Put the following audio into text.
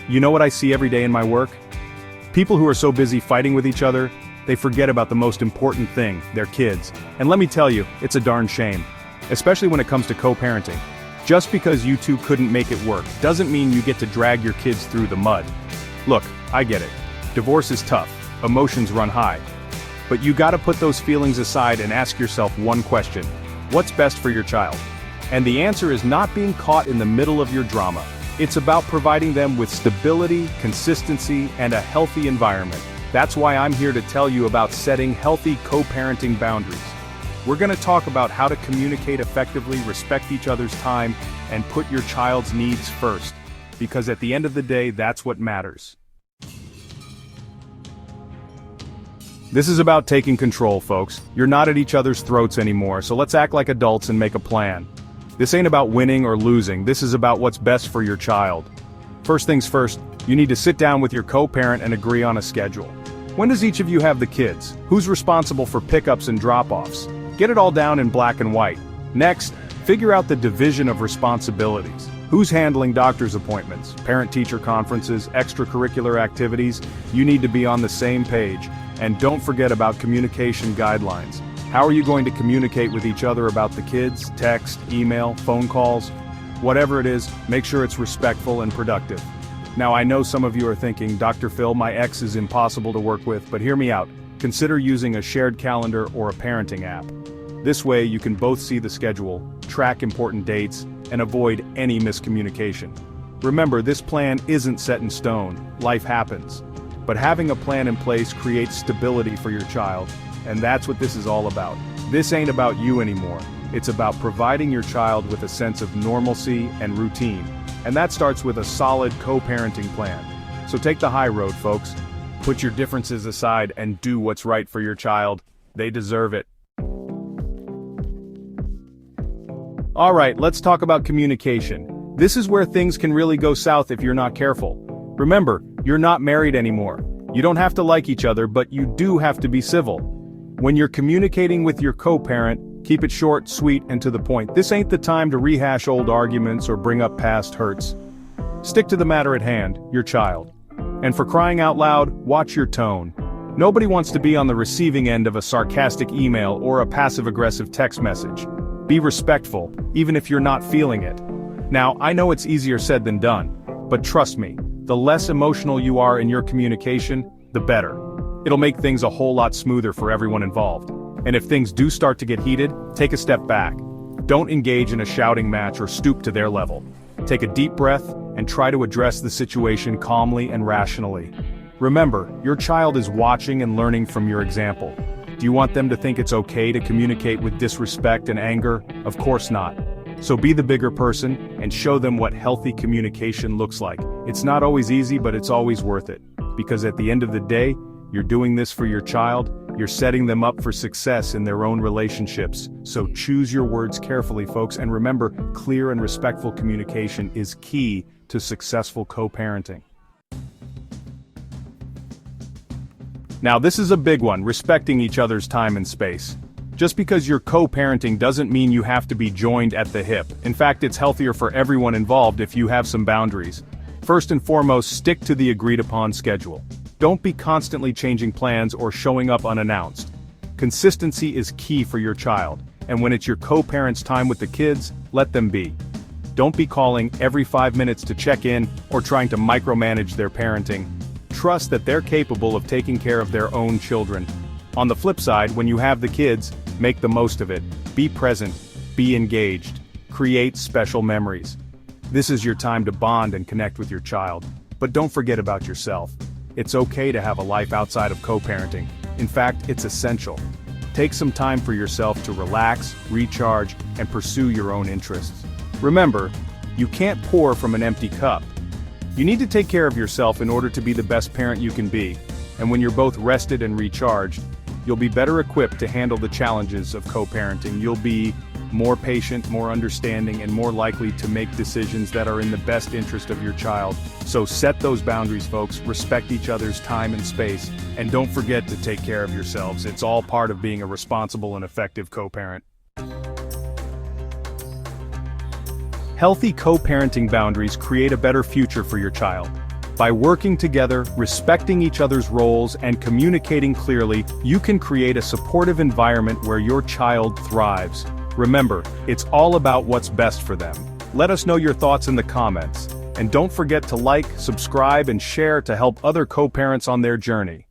You know what I see every day in my work? People who are so busy fighting with each other, they forget about the most important thing, their kids. And let me tell you, it's a darn shame. Especially when it comes to co-parenting. Just because you two couldn't make it work doesn't mean you get to drag your kids through the mud. Look, I get it. Divorce is tough, emotions run high. But you gotta put those feelings aside and ask yourself one question. What's best for your child? And the answer is not being caught in the middle of your drama. It's about providing them with stability, consistency, and a healthy environment. That's why I'm here to tell you about setting healthy co-parenting boundaries. We're gonna talk about how to communicate effectively, respect each other's time, and put your child's needs first. Because at the end of the day, that's what matters. This is about taking control, folks. You're not at each other's throats anymore, so let's act like adults and make a plan. This ain't about winning or losing, this is about what's best for your child. First things first, you need to sit down with your co-parent and agree on a schedule. When does each of you have the kids? Who's responsible for pickups and drop-offs? Get it all down in black and white. Next, figure out the division of responsibilities. Who's handling doctor's appointments, parent-teacher conferences, extracurricular activities? You need to be on the same page. And don't forget about communication guidelines. How are you going to communicate with each other about the kids? Text, email, phone calls? Whatever it is, make sure it's respectful and productive. Now I know some of you are thinking, Dr. Phil, my ex is impossible to work with, but hear me out. Consider using a shared calendar or a parenting app. This way you can both see the schedule, track important dates, and avoid any miscommunication. Remember, this plan isn't set in stone, life happens. But having a plan in place creates stability for your child, and that's what this is all about. This ain't about you anymore. It's about providing your child with a sense of normalcy and routine. And that starts with a solid co-parenting plan. So take the high road, folks. Put your differences aside and do what's right for your child. They deserve it. Alright, let's talk about communication. This is where things can really go south if you're not careful. Remember, you're not married anymore. You don't have to like each other, but you do have to be civil. When you're communicating with your co-parent, keep it short, sweet, and to the point. This ain't the time to rehash old arguments or bring up past hurts. Stick to the matter at hand, your child. And for crying out loud, watch your tone. Nobody wants to be on the receiving end of a sarcastic email or a passive-aggressive text message. Be respectful, even if you're not feeling it. Now, I know it's easier said than done, but trust me, the less emotional you are in your communication, the better. It'll make things a whole lot smoother for everyone involved. And if things do start to get heated, take a step back. Don't engage in a shouting match or stoop to their level. Take a deep breath and try to address the situation calmly and rationally. Remember, your child is watching and learning from your example. Do you want them to think it's okay to communicate with disrespect and anger? Of course not. So be the bigger person and show them what healthy communication looks like. It's not always easy, but it's always worth it. Because at the end of the day, you're doing this for your child, you're setting them up for success in their own relationships. So choose your words carefully, folks, and remember, clear and respectful communication is key to successful co-parenting. Now this is a big one, respecting each other's time and space. Just because you're co-parenting doesn't mean you have to be joined at the hip. In fact, it's healthier for everyone involved if you have some boundaries. First and foremost, stick to the agreed-upon schedule. Don't be constantly changing plans or showing up unannounced. Consistency is key for your child, and when it's your co-parents' time with the kids, let them be. Don't be calling every 5 minutes to check in or trying to micromanage their parenting. Trust that they're capable of taking care of their own children. On the flip side, when you have the kids, make the most of it. Be present, be engaged, create special memories. This is your time to bond and connect with your child. But don't forget about yourself. It's okay to have a life outside of co-parenting. In fact, it's essential. Take some time for yourself to relax, recharge, and pursue your own interests. Remember, you can't pour from an empty cup. You need to take care of yourself in order to be the best parent you can be. And when you're both rested and recharged, you'll be better equipped to handle the challenges of co-parenting. You'll be more patient, more understanding, and more likely to make decisions that are in the best interest of your child. So set those boundaries, folks, respect each other's time and space, and don't forget to take care of yourselves. It's all part of being a responsible and effective co-parent. Healthy co-parenting boundaries create a better future for your child. By working together, respecting each other's roles, and communicating clearly, you can create a supportive environment where your child thrives. Remember, it's all about what's best for them. Let us know your thoughts in the comments. And don't forget to like, subscribe, and share to help other co-parents on their journey.